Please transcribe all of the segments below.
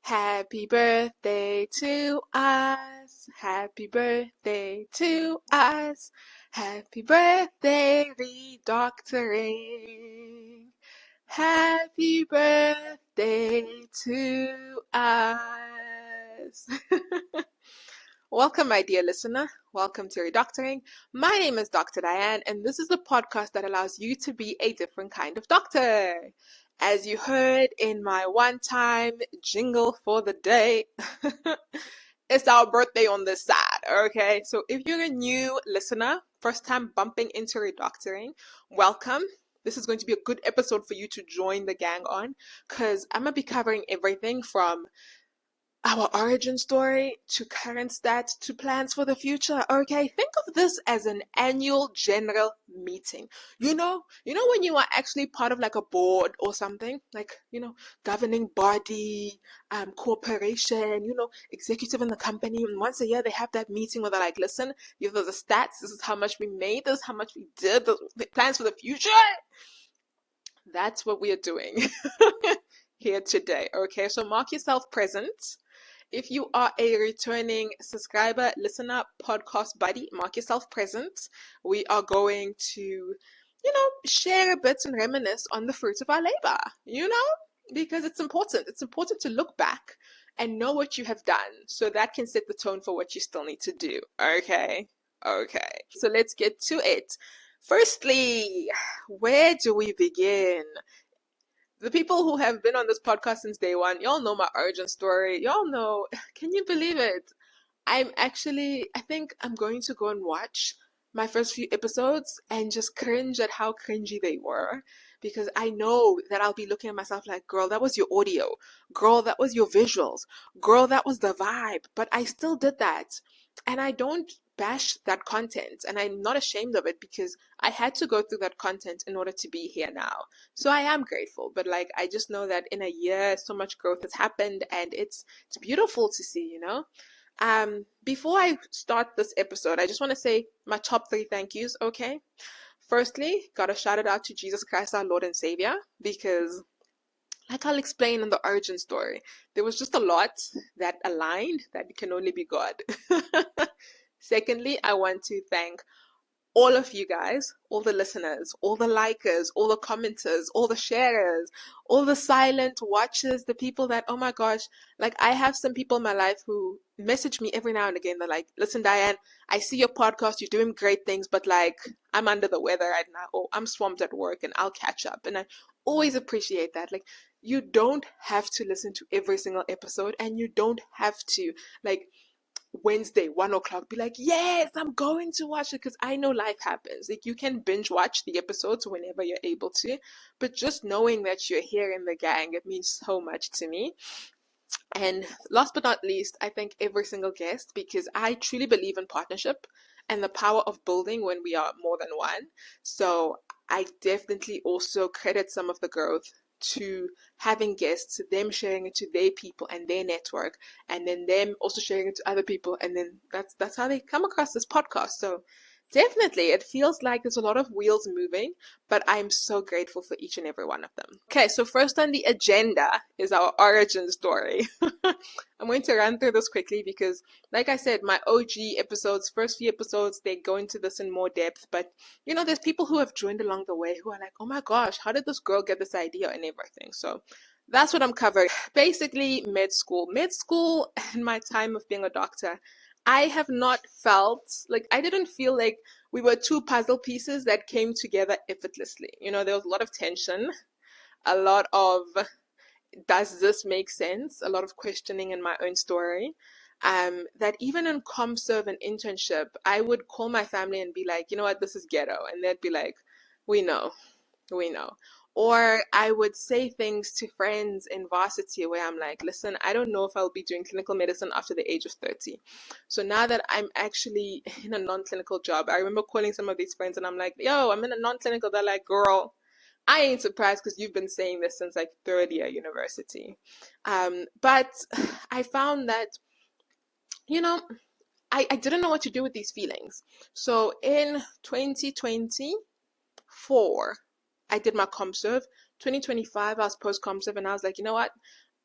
Happy birthday to us. Happy birthday to us. Happy birthday, Redoctoring. Happy birthday to us. Welcome, my dear listener. Welcome to Redoctoring. My name is Dr. Diane, and this is the podcast that allows you to be a different kind of doctor. As you heard in my one-time jingle for the day, it's our birthday on this side, okay? So if you're a new listener, first time bumping into Redoctoring, welcome. This is going to be a good episode for you to join the gang on, because I'm going to be covering everything from our origin story to current stats to plans for the future. Okay, think of this as an annual general meeting. You know when you are actually part of like a board or something, like, governing body, corporation, executive in the company, and once a year they have that meeting where they're like, listen, these are the stats, this is how much we made, this is how much we did, the plans for the future. That's what we are doing here today. Okay, so mark yourself present. If you are a returning subscriber, listener, podcast buddy, mark yourself present. We are going to, share a bit and reminisce on the fruits of our labor, because it's important. It's important to look back and know what you have done so that can set the tone for what you still need to do. Okay. So let's get to it. Firstly, where do we begin? The people who have been on this podcast since day one, y'all know my origin story. Y'all know, can you believe it? I think I'm going to go and watch my first few episodes and just cringe at how cringy they were, because I know that I'll be looking at myself like, girl, that was your audio. Girl, that was your visuals. Girl, that was the vibe. But I still did that. And I don't bash that content, and I'm not ashamed of it because I had to go through that content in order to be here now. So I am grateful, but I just know that in a year so much growth has happened, and it's beautiful to see. Before I start this episode, I just want to say my top 3 thank yous. Okay, firstly, gotta shout it out to Jesus Christ, our Lord and Savior, because like I'll explain in the origin story, there was just a lot that aligned that can only be God. Secondly, I want to thank all of you guys, all the listeners, all the likers, all the commenters, all the sharers, all the silent watchers, the people that, oh my gosh, I have some people in my life who message me every now and again. They're like, listen, Diane, I see your podcast, you're doing great things, but I'm under the weather right now, or I'm swamped at work and I'll catch up. And I always appreciate that. You don't have to listen to every single episode, and you don't have to, Wednesday, 1:00, be like, yes, I'm going to watch it, because I know life happens. You can binge watch the episodes whenever you're able to, but just knowing that you're here in the gang, it means so much to me. And last but not least, I thank every single guest, because I truly believe in partnership and the power of building when we are more than one. So I definitely also credit some of the growth to having guests, them sharing it to their people and their network, and then them also sharing it to other people, and then that's how they come across this podcast. So definitely it feels like there's a lot of wheels moving, but I'm so grateful for each and every one of them. Okay, so first on the agenda is our origin story. I'm going to run through this quickly because, like I said, my OG episodes, first few episodes, they go into this in more depth. But, there's people who have joined along the way who are like, oh my gosh, how did this girl get this idea and everything? So that's what I'm covering. Basically, med school and my time of being a doctor. I have not felt, I didn't feel like we were two puzzle pieces that came together effortlessly. There was a lot of tension, a lot of, does this make sense? A lot of questioning in my own story. That even in ComServe and internship, I would call my family and be like, you know what, this is ghetto. And they'd be like, we know. Or I would say things to friends in varsity where I'm like, listen, I don't know if I'll be doing clinical medicine after the age of 30. So now that I'm actually in a non-clinical job, I remember calling some of these friends and I'm like, yo, I'm in a non-clinical. They're like, girl, I ain't surprised because you've been saying this since third year university. But I found that, I didn't know what to do with these feelings. So in 2024, I did my ComServe. 2025, I was post-ComServe, and I was like, you know what?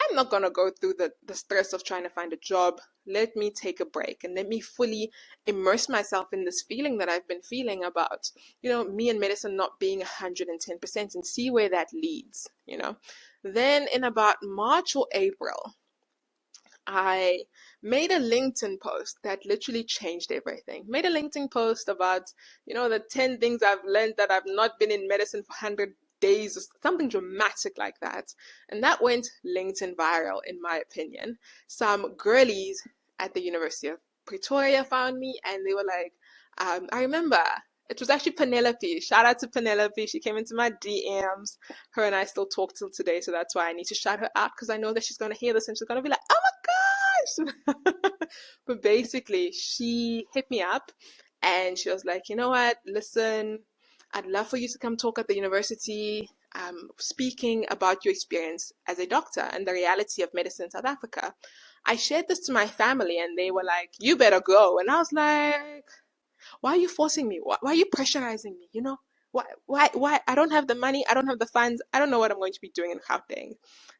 I'm not going to go through the stress of trying to find a job. Let me take a break and let me fully immerse myself in this feeling that I've been feeling about, me and medicine not being 110% and see where that leads. Then in about March or April, I made a LinkedIn post that literally changed everything. Made a LinkedIn post about, the 10 things I've learned that I've not been in medicine for 100 days, or something dramatic like that. And that went LinkedIn viral, in my opinion. Some girlies at the University of Pretoria found me and they were like, I remember it was actually Penelope. Shout out to Penelope. She came into my DMs. Her and I still talk till today, so that's why I need to shout her out, because I know that she's going to hear this and she's going to be like, oh my gosh. But basically, she hit me up and she was like, you know what, listen, I'd love for you to come talk at the university, speaking about your experience as a doctor and the reality of medicine in South Africa. I shared this to my family and they were like, you better go. And I was like, why are you forcing me? Why are you pressurizing me? Why? I don't have the money. I don't have the funds. I don't know what I'm going to be doing in Gauteng.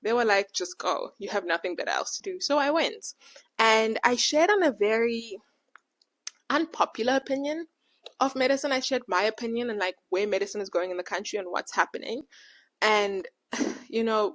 They were like, just go. You have nothing better else to do. So I went. And I shared on a very unpopular opinion of medicine. I shared my opinion and like where medicine is going in the country and what's happening. And,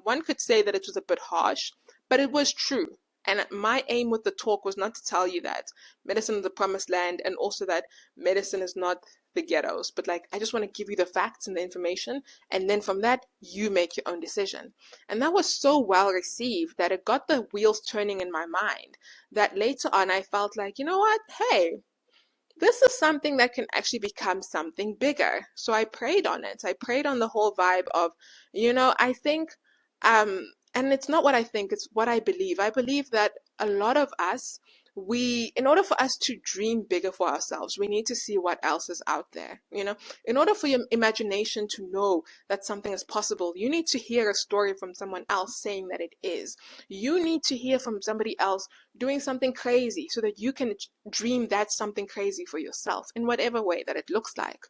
one could say that it was a bit harsh, but it was true. And my aim with the talk was not to tell you that medicine is the promised land and also that medicine is not the ghettos, but like, I just want to give you the facts and the information. And then from that, you make your own decision. And that was so well received that it got the wheels turning in my mind that later on I felt like, you know what? Hey, this is something that can actually become something bigger. So I prayed on it. I prayed on the whole vibe of, I think, and it's not what I think, it's what I believe. I believe that a lot of us, in order for us to dream bigger for ourselves, we need to see what else is out there. In order for your imagination to know that something is possible, you need to hear a story from someone else saying that it is. You need to hear from somebody else doing something crazy so that you can dream that something crazy for yourself in whatever way that it looks like.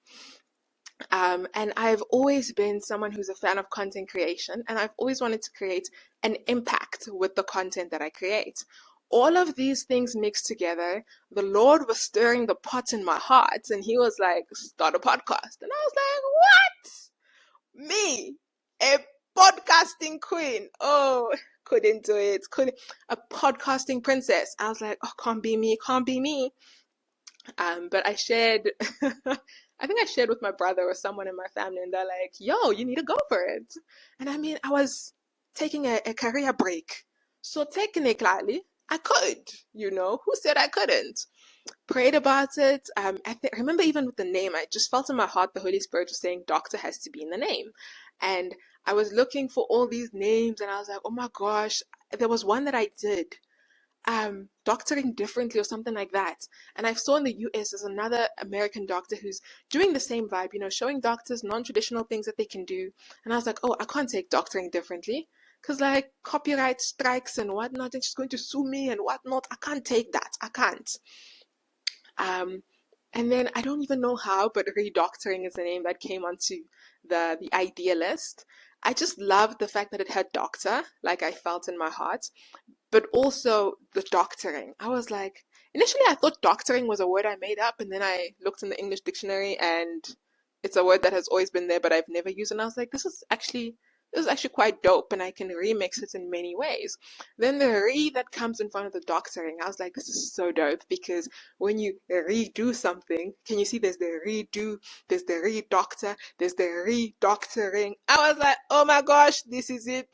And I've always been someone who's a fan of content creation, and I've always wanted to create an impact with the content that I create. All of these things mixed together, the Lord was stirring the pot in my heart, and He was like, start a podcast. And I was like, what? Me, a podcasting queen? Oh, couldn't do it. A podcasting princess. I was like, oh, can't be me, can't be me. But I shared, I think I shared with my brother or someone in my family, and they're like, yo, you need to go for it. And I mean, I was taking a career break. So technically, I could, who said I couldn't? Prayed about it. I remember even with the name, I just felt in my heart the Holy Spirit was saying doctor has to be in the name. And I was looking for all these names and I was like, oh my gosh, there was one that I did. Doctoring differently or something like that. And I saw in the US there's another American doctor who's doing the same vibe, showing doctors non-traditional things that they can do. And I was like, oh, I can't take doctoring differently because like copyright strikes and whatnot, and she's going to sue me and whatnot. I can't take that. I can't. And then I don't even know how, but Redoctoring is the name that came onto the idea list. I just loved the fact that it had doctor, like I felt in my heart, but also the doctoring. I was like, initially I thought doctoring was a word I made up, and then I looked in the English dictionary and it's a word that has always been there, but I've never used it. And I was like, this is actually quite dope, and I can remix it in many ways. Then the re that comes in front of the doctoring, I was like, this is so dope, because when you redo something, can you see there's the redo, there's the redoctor, there's the redoctoring. I was like, oh my gosh, this is it.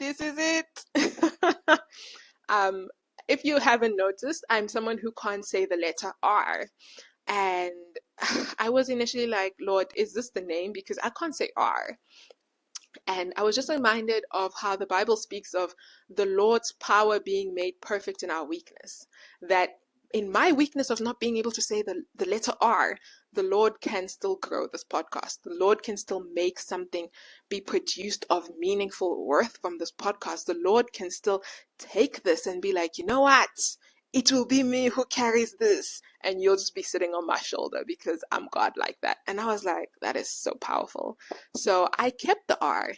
If you haven't noticed, I'm someone who can't say the letter R. And I was initially like, Lord, is this the name? Because I can't say R. And I was just reminded of how the Bible speaks of the Lord's power being made perfect in our weakness. That in my weakness of not being able to say the letter R, the Lord can still grow this podcast. The Lord can still make something be produced of meaningful worth from this podcast. The Lord can still take this and be like, you know what? it will be me who carries this, and you'll just be sitting on my shoulder because I'm God like that. And I was like, that is so powerful. So I kept the R.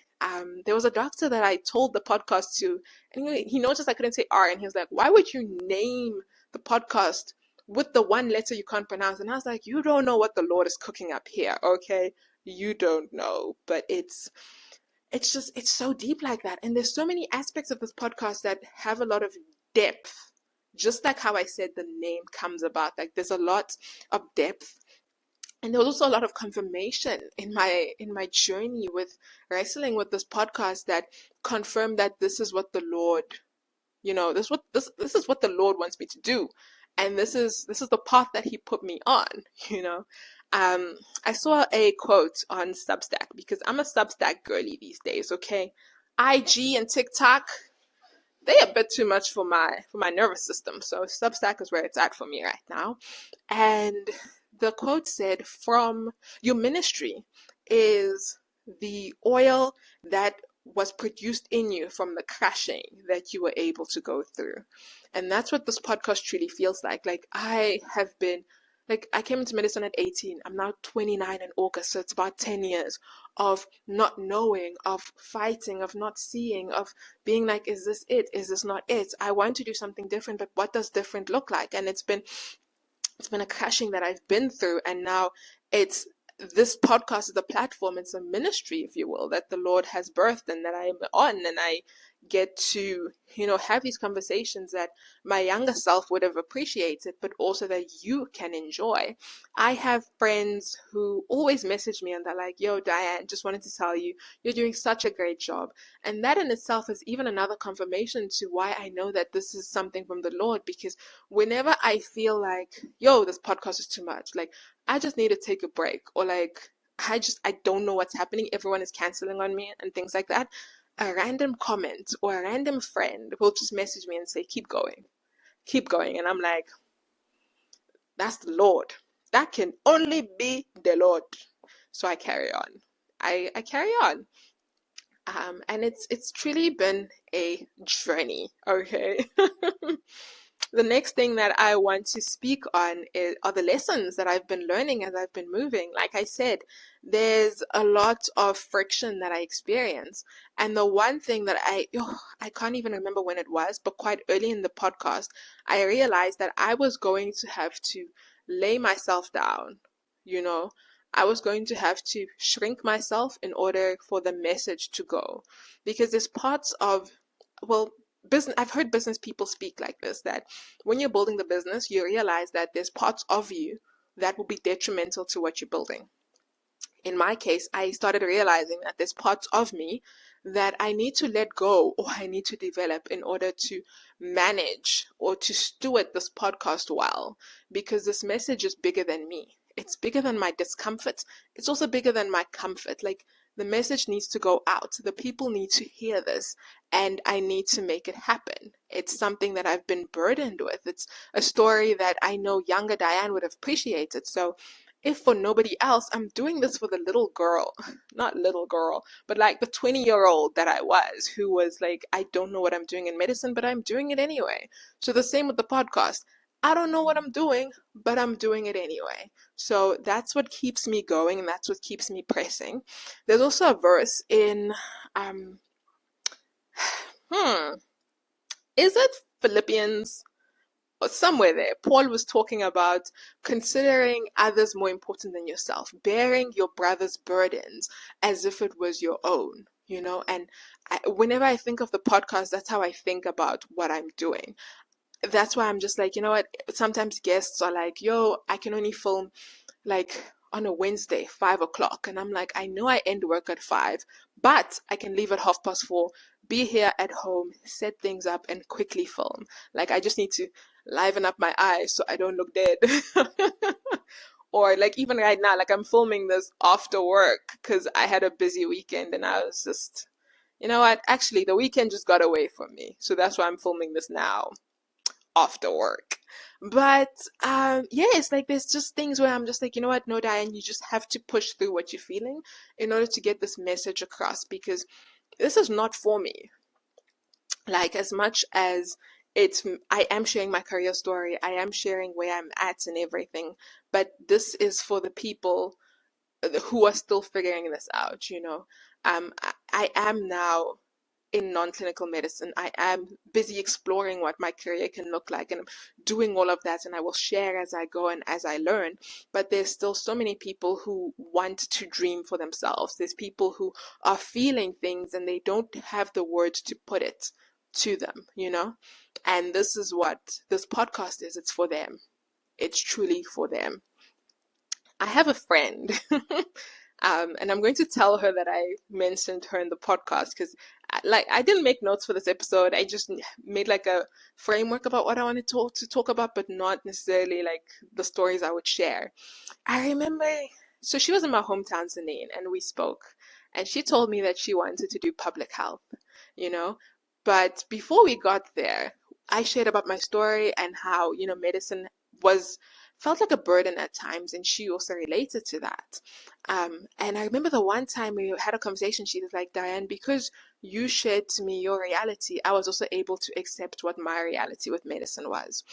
There was a doctor that I told the podcast to, and he noticed I couldn't say R, and he was like, why would you name the podcast with the one letter you can't pronounce? And I was like, you don't know what the Lord is cooking up here, okay? You don't know, but it's so deep like that. And there's so many aspects of this podcast that have a lot of depth. Just like how I said the name comes about, like there's a lot of depth. And there was also a lot of confirmation in my journey with wrestling with this podcast that confirmed that this is what the Lord, this is what the Lord wants me to do. And this is the path that he put me on, I saw a quote on Substack, because I'm a Substack girly these days, okay? IG and TikTok, they're a bit too much for my nervous system. So Substack is where it's at for me right now. And the quote said, from your ministry is the oil that was produced in you from the crushing that you were able to go through. And that's what this podcast truly feels like. Like I came into medicine at 18. I'm now 29 in August. So it's about 10 years of not knowing, of fighting, of not seeing, of being like, is this it? Is this not it? I want to do something different, but what does different look like? And it's been a crashing that I've been through. And now this podcast is a platform. It's a ministry, if you will, that the Lord has birthed and that I am on. And I get to, have these conversations that my younger self would have appreciated, but also that you can enjoy. I have friends who always message me and they're like, yo, Diane, just wanted to tell you, you're doing such a great job. And that in itself is even another confirmation to why I know that this is something from the Lord, because whenever I feel like, yo, this podcast is too much, like I just need to take a break, or like I don't know what's happening, everyone is canceling on me and things like that, a random comment or a random friend will just message me and say, keep going. And I'm like, that's the Lord. That can only be the Lord. So I carry on. I carry on. And it's truly been a journey, okay? The next thing that I want to speak on are the lessons that I've been learning as I've been moving. Like I said, there's a lot of friction that I experience. And the one thing that I can't even remember when it was, but quite early in the podcast, I realized that I was going to have to lay myself down, I was going to have to shrink myself in order for the message to go. Because there's parts of, business, I've heard business people speak like this, that when you're building the business, you realize that there's parts of you that will be detrimental to what you're building. In my case, I started realizing that there's parts of me that I need to let go, or I need to develop in order to manage or to steward this podcast well, because this message is bigger than me. It's bigger than my discomfort. It's also bigger than my comfort. Like, the message needs to go out. The people need to hear this, and I need to make it happen. It's something that I've been burdened with. It's a story that I know younger Diane would have appreciated. So if for nobody else, I'm doing this for the little girl, not little girl, but like the 20-year-old that I was, who was like, I don't know what I'm doing in medicine, but I'm doing it anyway. So the same with the podcast. I don't know what I'm doing, but I'm doing it anyway. So that's what keeps me going, and that's what keeps me pressing. There's also a verse in, is it Philippians? Or somewhere there, Paul was talking about considering others more important than yourself, bearing your brother's burdens as if it was your own, and whenever I think of the podcast, that's how I think about what I'm doing. That's why I'm just like, what, sometimes guests are like, yo, I can only film like on a Wednesday, 5:00. And I'm like, I know I end work at 5, but I can leave at 4:30, be here at home, set things up, and quickly film. Like, I just need to liven up my eyes so I don't look dead. Or like even right now, like I'm filming this after work because I had a busy weekend, and I was just, you know what, actually the weekend just got away from me. So that's why I'm filming this now after work. But it's like there's just things where I'm just like, you know what, no, Diane, you just have to push through what you're feeling in order to get this message across, because this is not for me. Like, as much as I am sharing my career story. I am sharing where I'm at and everything, but this is for the people who are still figuring this out, you know. I am now in non-clinical medicine. I am busy exploring what my career can look like, and I'm doing all of that, and I will share as I go and as I learn. But there's still so many people who want to dream for themselves. There's people who are feeling things and they don't have the words to put it to them, you know. And this is what this podcast is. It's for them. It's truly for them. I have a friend, and I'm going to tell her that I mentioned her in the podcast because, I didn't make notes for this episode. I just made like a framework about what I wanted to talk about, but not necessarily like the stories I would share. I remember, so she was in my hometown, Zanine, and we spoke, and she told me that she wanted to do public health, you know. But before we got there, I shared about my story and how, you know, medicine felt like a burden at times, and she also related to that. And I remember the one time we had a conversation, she was like, Diane, because you shared to me your reality, I was also able to accept what my reality with medicine was.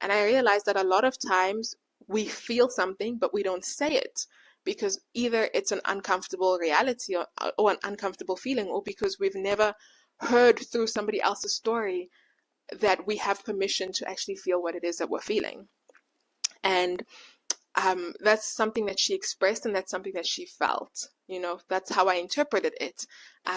And I realized that a lot of times we feel something, but we don't say it because either it's an uncomfortable reality or an uncomfortable feeling, or because we've never heard through somebody else's story that we have permission to actually feel what it is that we're feeling. And that's something that she expressed, and that's something that she felt. You know, that's how I interpreted it.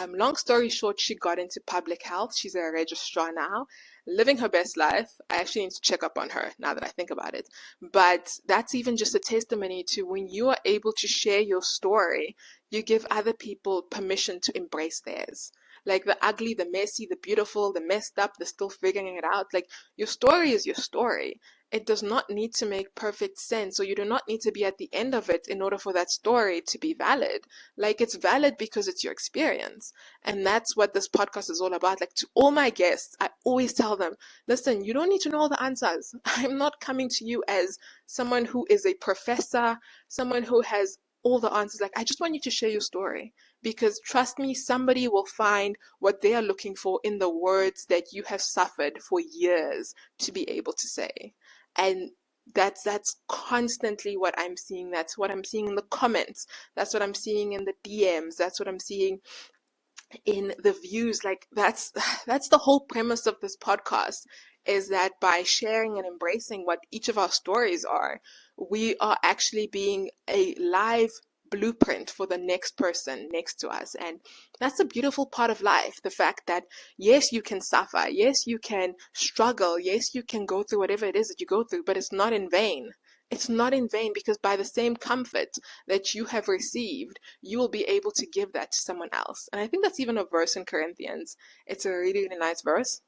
Long story short, she got into public health. She's a registrar now, living her best life. I actually need to check up on her now that I think about it. But that's even just a testimony to when you are able to share your story, you give other people permission to embrace theirs. Like the ugly, the messy, the beautiful, the messed up, the still figuring it out. Like your story is your story. It does not need to make perfect sense, or you do not need to be at the end of it in order for that story to be valid. Like it's valid because it's your experience. And that's what this podcast is all about. Like to all my guests, I always tell them, listen, you don't need to know all the answers. I'm not coming to you as someone who is a professor, someone who has all the answers. Like I just want you to share your story, because trust me, somebody will find what they are looking for in the words that you have suffered for years to be able to say. And that's constantly what I'm seeing. That's what I'm seeing in the comments. That's what I'm seeing in the DMs. That's what I'm seeing in the views. Like that's the whole premise of this podcast, is that by sharing and embracing what each of our stories are, we are actually being a live blueprint for the next person next to us. And that's a beautiful part of life, the fact that yes, you can suffer, yes, you can struggle, yes, you can go through whatever it is that you go through, but it's not in vain. It's not in vain, because by the same comfort that you have received, you will be able to give that to someone else. And I think that's even a verse in Corinthians. It's a really, really nice verse.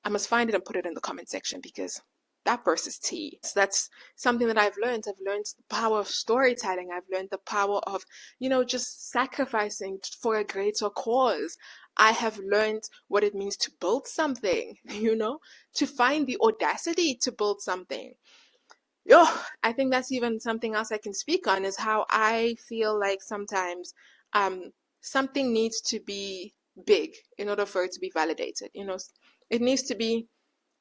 I must find it and put it in the comment section, because that verse is tea. So that's something that I've learned. I've learned the power of storytelling. I've learned the power of, you know, just sacrificing for a greater cause. I have learned what it means to build something, you know, to find the audacity to build something. Yo, I think that's even something else I can speak on, is how I feel like sometimes something needs to be big in order for it to be validated. You know, it needs to be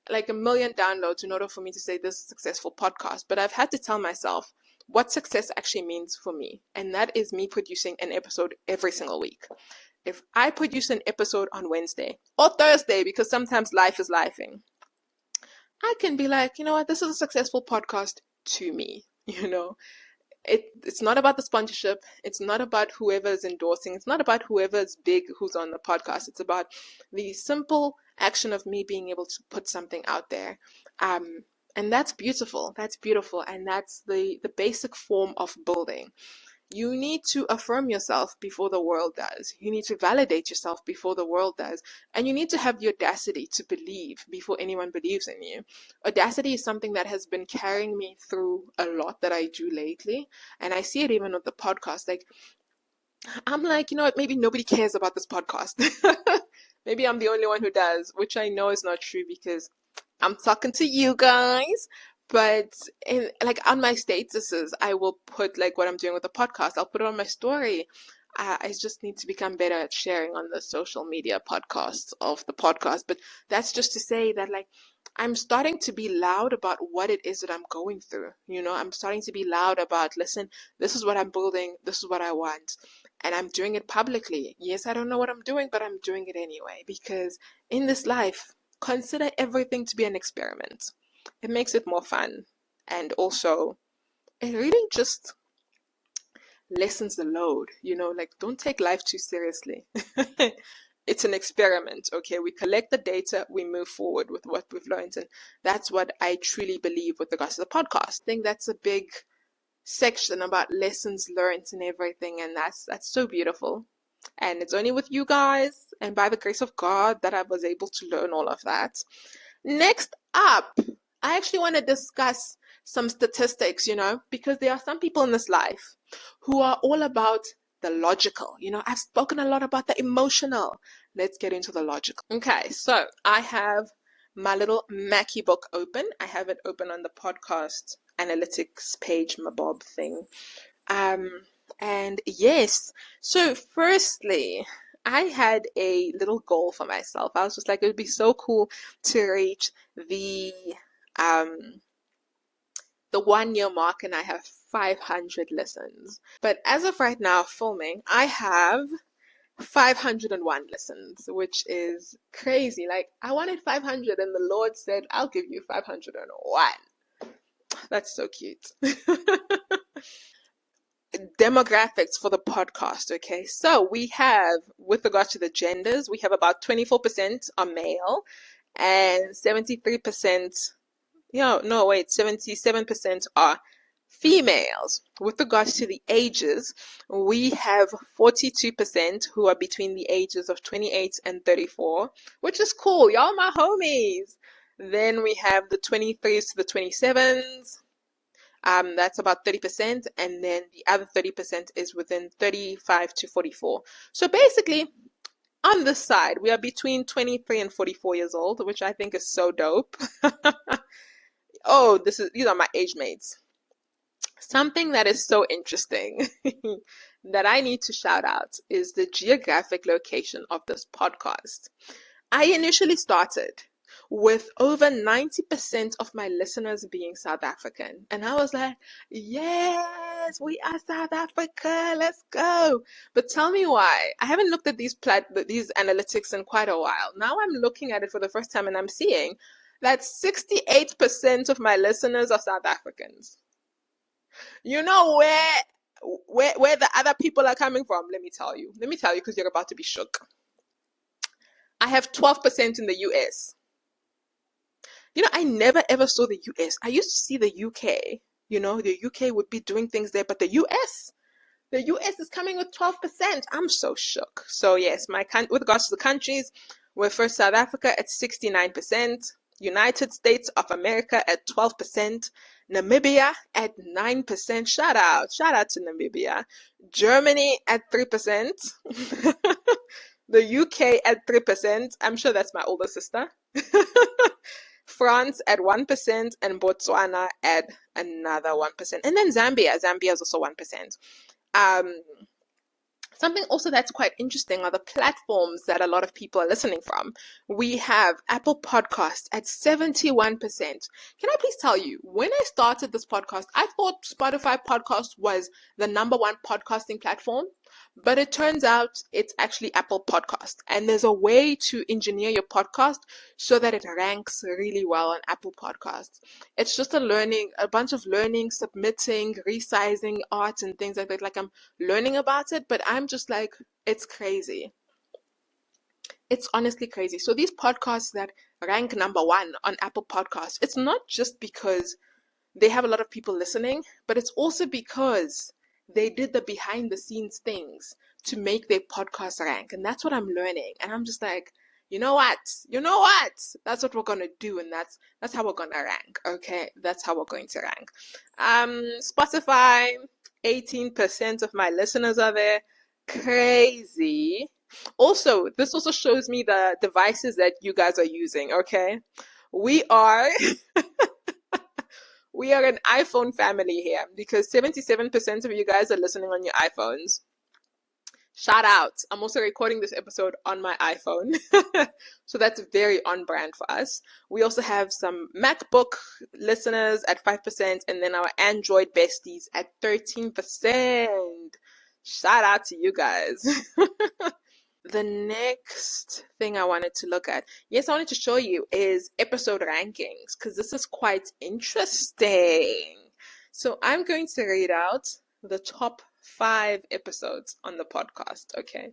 like 1 million downloads in order for me to say this is a successful podcast. But I've had to tell myself what success actually means for me. And that is me producing an episode every single week. If I produce an episode on Wednesday or Thursday, because sometimes life is lifing, I can be like, you know what, this is a successful podcast to me, you know. It's not about the sponsorship. It's not about whoever's endorsing. It's not about whoever's big who's on the podcast. It's about the simple action of me being able to put something out there. And that's beautiful. That's beautiful. And that's the basic form of building. You need to affirm yourself before the world does. You need to validate yourself before the world does. And you need to have the audacity to believe before anyone believes in you. Audacity is something that has been carrying me through a lot that I do lately. And I see it even with the podcast. Like, I'm like, you know what, maybe nobody cares about this podcast. Maybe I'm the only one who does, which I know is not true, because I'm talking to you guys. But in like on my statuses, I will put like what I'm doing with the podcast. I'll put it on my story. I just need to become better at sharing on the social media podcasts of the podcast. But that's just to say that, like, I'm starting to be loud about what it is that I'm going through. I'm starting to be loud about, listen, this is what I'm building, this is what I want, and I'm doing it publicly. Yes, I don't know what I'm doing, but I'm doing it anyway, because in this life, consider everything to be an experiment. It makes it more fun, and also, it really just lessens the load, like, don't take life too seriously. It's an experiment, okay? We collect the data, we move forward with what we've learned. And that's what I truly believe with regards to the podcast. I think that's a big section about lessons learned and everything. And that's so beautiful. And it's only with you guys and by the grace of God that I was able to learn all of that. Next up, I actually want to discuss some statistics, because there are some people in this life who are all about the logical. I've spoken a lot about the emotional. Let's get into the logical. Okay, so I have my little Mackie book open. I have it open on the podcast analytics page, my Bob thing. And yes, so firstly, I had a little goal for myself. I was just like, it would be so cool to reach the 1 year mark, and I have 500 listens. But as of right now, filming, I have 501 listens, which is crazy. Like, I wanted 500, and the Lord said, I'll give you 501. That's so cute. Demographics for the podcast, okay? So we have, with regard to the genders, we have about 24% are male and 73%, 77% are females. With regards to the ages, we have 42% who are between the ages of 28 and 34, which is cool. Y'all my homies. Then we have the 23s to the 27s. That's about 30%, and then the other 30% is within 35 to 44. So basically, on this side, we are between 23 and 44 years old, which I think is so dope. Oh, these are my age mates. Something that is so interesting that I need to shout out is the geographic location of this podcast. I initially started with over 90% of my listeners being South African. And I was like, yes, we are South Africa, let's go. But tell me why. I haven't looked at these analytics in quite a while. Now I'm looking at it for the first time and I'm seeing that 68% of my listeners are South Africans. You know where the other people are coming from? Let me tell you, because you're about to be shook. I have 12% in the US. I never ever saw the US. I used to see the UK. The UK would be doing things there, but the US is coming with 12%. I'm so shook. So yes, with regards to the countries, we're first South Africa at 69%, United States of America at 12%, Namibia at 9%. Shout out to Namibia. Germany at 3%. The UK at 3%. I'm sure that's my older sister. France at 1%, and Botswana at another 1%. And then Zambia is also 1%. Something also that's quite interesting are the platforms that a lot of people are listening from. We have Apple Podcasts at 71%. Can I please tell you, when I started this podcast, I thought Spotify podcast was the number one podcasting platform, but it turns out it's actually Apple Podcast. And there's a way to engineer your podcast so that it ranks really well on Apple Podcasts. It's just a bunch of learning, submitting, resizing art and things like that. Like, I'm learning about it, but I'm just like, it's crazy. It's honestly crazy. So these podcasts that rank number one on Apple Podcasts, it's not just because they have a lot of people listening, but it's also because they did the behind the scenes things to make their podcast rank. And that's what I'm learning. And I'm just like, you know what? That's what we're going to do. And that's how we're going to rank. Okay. That's how we're going to rank. Spotify, 18% of my listeners are there. Crazy. Also, this also shows me the devices that you guys are using. Okay. We are an iPhone family here because 77% of you guys are listening on your iPhones. Shout out. I'm also recording this episode on my iPhone. So that's very on brand for us. We also have some MacBook listeners at 5%, and then our Android besties at 13%. Shout out to you guys. The next thing I wanted to look at, yes, I wanted to show you is episode rankings, because this is quite interesting. So I'm going to read out the top 5 episodes on the podcast, okay?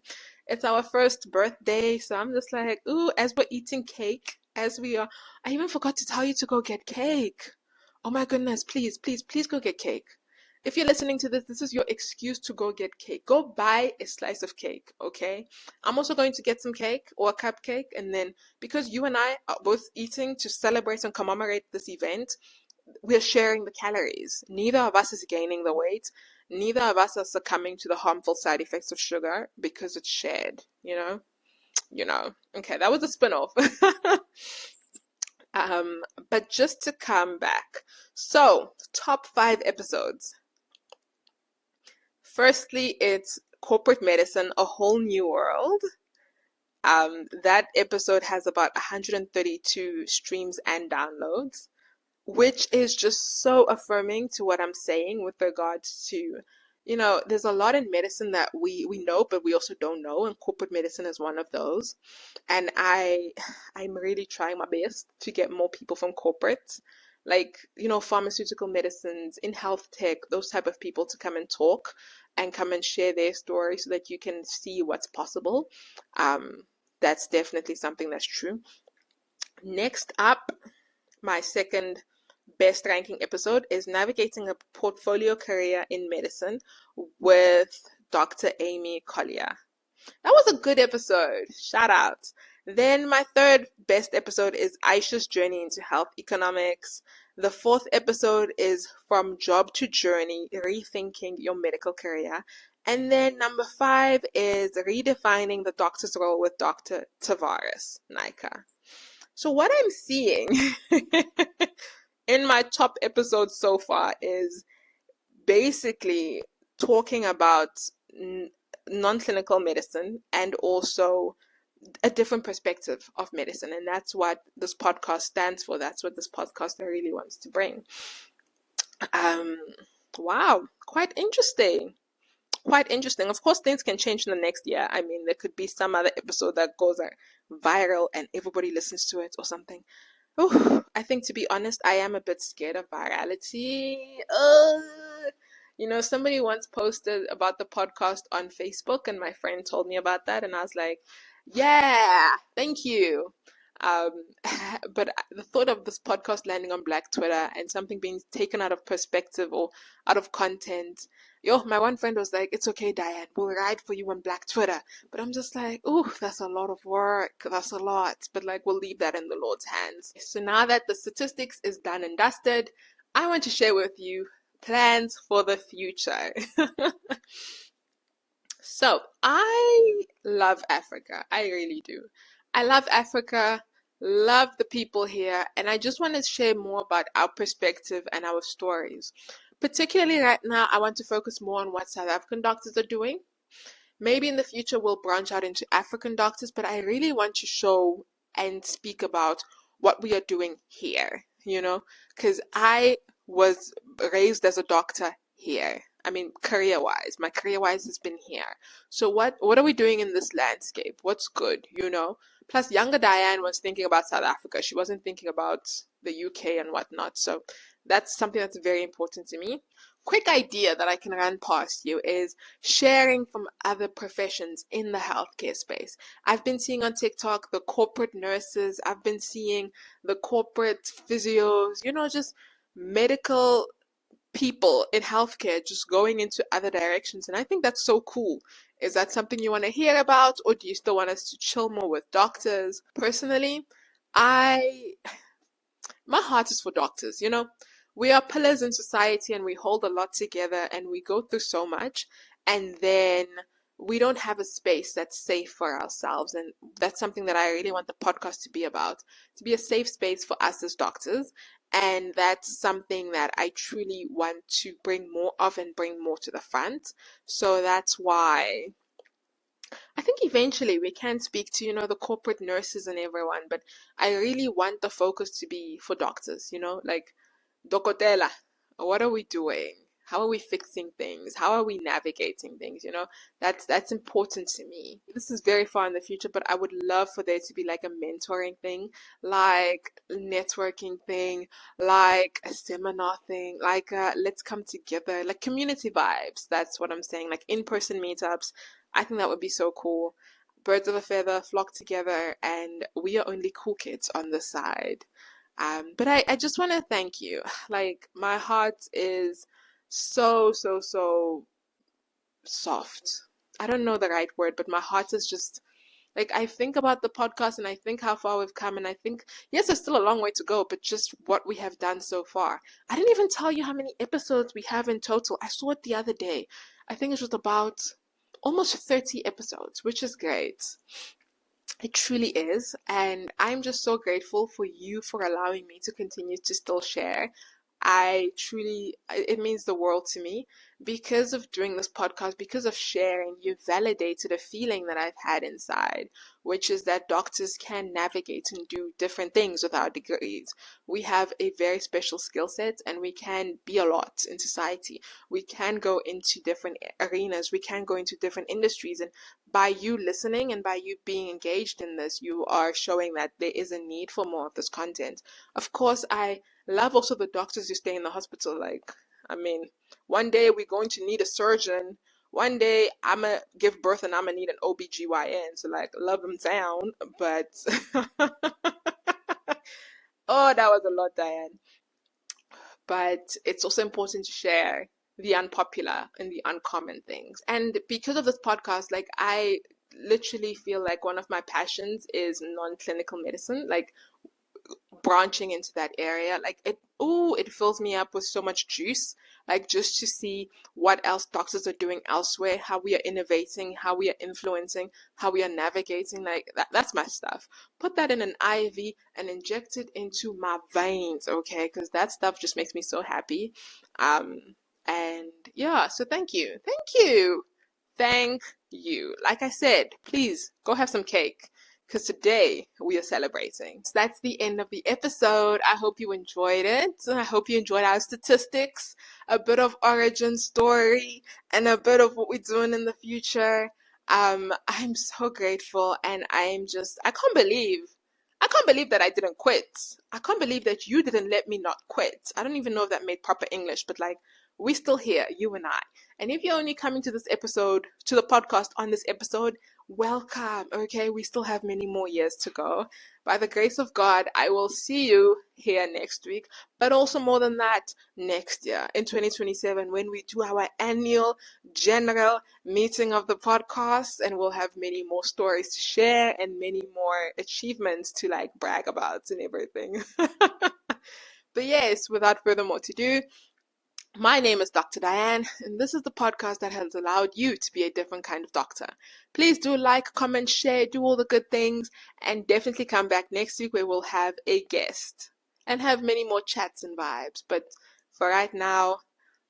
It's our first birthday, so I'm just like, ooh, as we're eating cake, as we are, I even forgot to tell you to go get cake. Oh my goodness, please, please, please go get cake. If you're listening to this, this is your excuse to go get cake. Go buy a slice of cake, okay? I'm also going to get some cake or a cupcake, and then because you and I are both eating to celebrate and commemorate this event, we're sharing the calories. Neither of us is gaining the weight. Neither of us are succumbing to the harmful side effects of sugar because it's shared, you know? Okay, that was a spin-off. But just to come back. So, top 5 episodes. Firstly, it's Corporate Medicine, A Whole New World. That episode has about 132 streams and downloads, which is just so affirming to what I'm saying with regards to, there's a lot in medicine that we know, but we also don't know, and corporate medicine is one of those. And I'm really trying my best to get more people from corporate, like, pharmaceutical medicines, in health tech, those type of people to come and talk and come and share their story so that you can see what's possible. That's definitely something that's true. Next up, my second best ranking episode is Navigating a Portfolio Career in Medicine with Dr. Amy Collier. That was a good episode. Shout out. Then my third best episode is Aisha's Journey into Health Economics. The fourth episode is From Job to Journey, Rethinking Your Medical Career. And then number 5 is Redefining the Doctor's Role with Dr. Tavares Naika. So what I'm seeing in my top episodes so far is basically talking about non-clinical medicine and also a different perspective of medicine. And that's what this podcast stands for. That's what this podcast really wants to bring. Wow, quite interesting. Quite interesting. Of course, things can change in the next year. I mean, there could be some other episode that goes viral and everybody listens to it or something. Oh, I think, to be honest, I am a bit scared of virality. Somebody once posted about the podcast on Facebook, and my friend told me about that, and I was like, yeah, thank you. But the thought of this podcast landing on Black Twitter and something being taken out of perspective or out of content, my one friend was like, it's okay, Diane, we'll ride for you on Black Twitter. But I'm just like, oh, that's a lot of work. That's a lot. But we'll leave that in the Lord's hands. So now that the statistics is done and dusted, I want to share with you plans for the future. So I love Africa. I really do. I love Africa, love the people here, and I just want to share more about our perspective and our stories. Particularly right now, I want to focus more on what South African doctors are doing. Maybe in the future we'll branch out into African doctors, but I really want to show and speak about what we are doing here, because I was raised as a doctor here. I mean, career-wise, my career-wise has been here. So what are we doing in this landscape? What's good, Plus, younger Diane was thinking about South Africa. She wasn't thinking about the UK and whatnot. So that's something that's very important to me. Quick idea that I can run past you is sharing from other professions in the healthcare space. I've been seeing on TikTok the corporate nurses. I've been seeing the corporate physios, just medical people in healthcare just going into other directions. And I think that's so cool. Is that something you want to hear about, or do you still want us to chill more with doctors? Personally, my heart is for doctors. We are pillars in society and we hold a lot together and we go through so much, and then we don't have a space that's safe for ourselves. And that's something that I really want the podcast to be about, to be a safe space for us as doctors. And that's something that I truly want to bring more of and bring more to the front. So that's why I think eventually we can speak to, the corporate nurses and everyone, but I really want the focus to be for doctors, like Dokotela, what are we doing? How are we fixing things? How are we navigating things? That's important to me. This is very far in the future, but I would love for there to be like a mentoring thing, like a networking thing, like a seminar thing, like let's come together, like community vibes. That's what I'm saying, like in-person meetups. I think that would be so cool. Birds of a feather flock together, and we are only cool kids on the side. But I just want to thank you. Like, my heart is so, so, so soft. I don't know the right word, but my heart is just like, I think about the podcast and I think how far we've come, and I think, yes, there's still a long way to go, but just what we have done so far. I didn't even tell you how many episodes we have in total. I saw it the other day. I think it was about almost 30 episodes, which is great. It truly is. And I'm just so grateful for you for allowing me to continue to still share. It means the world to me because of doing this podcast, because of sharing. You validated a feeling that I've had inside, which is that doctors can navigate and do different things with our degrees. We have a very special skill set and we can be a lot in society. We can go into different arenas, we can go into different industries, and by you listening and by you being engaged in this, you are showing that there is a need for more of this content. Of course, I love also the doctors who stay in the hospital. Like, I mean, one day we're going to need a surgeon. One day I'm going to give birth and I'm going to need an OBGYN. So, like, love them down. But, oh, that was a lot, Diane. But it's also important to share the unpopular and the uncommon things. And because of this podcast, like, I literally feel like one of my passions is non-clinical medicine, like branching into that area. Like, it fills me up with so much juice, like, just to see what else doctors are doing elsewhere, how we are innovating, how we are influencing, how we are navigating. Like, that's my stuff. Put that in an IV and inject it into my veins, okay? Because that stuff just makes me so happy. And yeah, so thank you. Thank you. Like I said, please go have some cake, because today we are celebrating. So that's the end of the episode. I hope you enjoyed it. I hope you enjoyed our statistics, a bit of origin story, and a bit of what we're doing in the future. I'm so grateful, and I can't believe that I didn't quit. I can't believe that you didn't let me not quit. I don't even know if that made proper English, but like, we're still here, you and I. And if you're only coming to this episode, to the podcast on this episode, welcome, okay? We still have many more years to go. By the grace of God, I will see you here next week, but also more than that, next year in 2027 when we do our annual general meeting of the podcast, and we'll have many more stories to share and many more achievements to like brag about and everything. But yes, without further more to do, my name is Dr. Diane, and this is the podcast that has allowed you to be a different kind of doctor. Please do like, comment, share, do all the good things, and definitely come back next week where we'll have a guest and have many more chats and vibes. But for right now,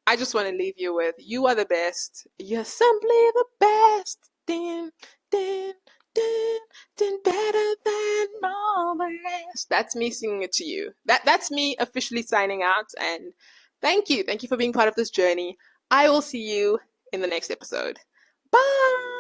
I just want to leave you with, you are the best. You're simply the best. Din, din, din, din, better than all the rest. That's me singing it to you. That's me officially signing out, and thank you. Thank you for being part of this journey. I will see you in the next episode. Bye!